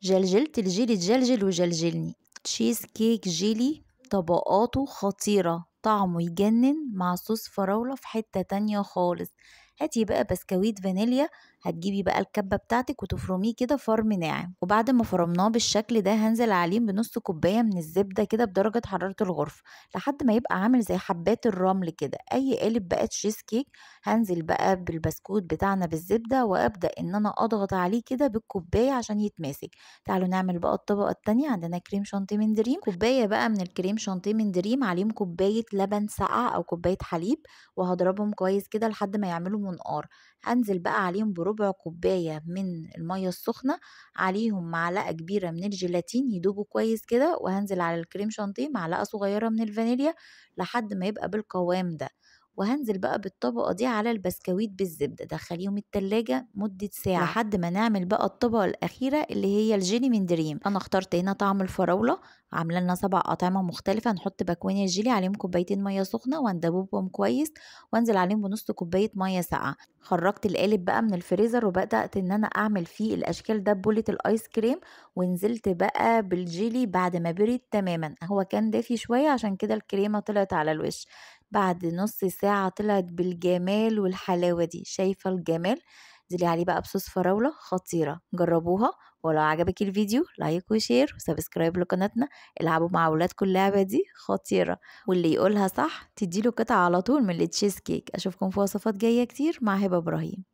جلجلت الجيلي تجلجل وجلجلني. تشيز كيك جيلي طبقاته خطيرة، طعمه يجنن مع صوص فراولة في حتة تانية خالص. هاتي بقى بسكويت فانيليا، هتجيبي بقى الكبة بتاعتك وتفرميه كده فرم ناعم، وبعد ما فرمناه بالشكل ده هنزل عليه بنص كوباية من الزبدة كده بدرجة حرارة الغرفة لحد ما يبقى عامل زي حبات الرمل كده. اي قالب بقى تشيز كيك هنزل بقى بالبسكوت بتاعنا بالزبدة وابدأ ان انا اضغط عليه كده بالكوباية عشان يتماسك. تعالوا نعمل بقى الطبقة التانية. عندنا كريم شانتيه من دريم، كوباية بقى من الكريم شانتيه من دريم عليهم كوباية لبن ساقعة او كوباية حليب، وهضربهم كويس كده لحد ما يعملوا منقار. هنزل بقى عليهم بربع كوباية من المية السخنة، عليهم معلقة كبيرة من الجيلاتين يدوبوا كويس كده، وهنزل على الكريم شانتيه معلقة صغيرة من الفانيليا لحد ما يبقى بالقوام ده. وهنزل بقى بالطبقة دي على البسكويت بالزبدة، دخليهم التلاجة مدة ساعة لحد ما نعمل بقى الطبقة الأخيرة اللي هي الجيلي من دريم. أنا اخترت هنا طعم الفراولة، عاملة لنا 7 أطعمة مختلفة. نحط باكوين الجيلي عليهم كوبايتين مية سخنة وندوبهم كويس، وانزل عليهم بنص كوباية مية ساقعة. خرجت القالب بقى من الفريزر وبدأت ان انا اعمل فيه الاشكال ده بولة الايس كريم، ونزلت بقى بالجيلي بعد ما برد تماما. هو كان دافي شوية عشان كده الكريمة طلعت على الوش. بعد نص ساعة طلعت بالجمال والحلاوة دي. شايفة الجمال؟ نزلي عليه بقى بصوص فراولة خطيرة. جربوها، ولو عجبك الفيديو لايك وشير وسبسكرايب لقناتنا. العبوا مع اولادكم اللعبة دي خطيرة، واللي يقولها صح تديله قطعة على طول من التشيز كيك. اشوفكم في وصفات جاية كتير مع هبة ابراهيم.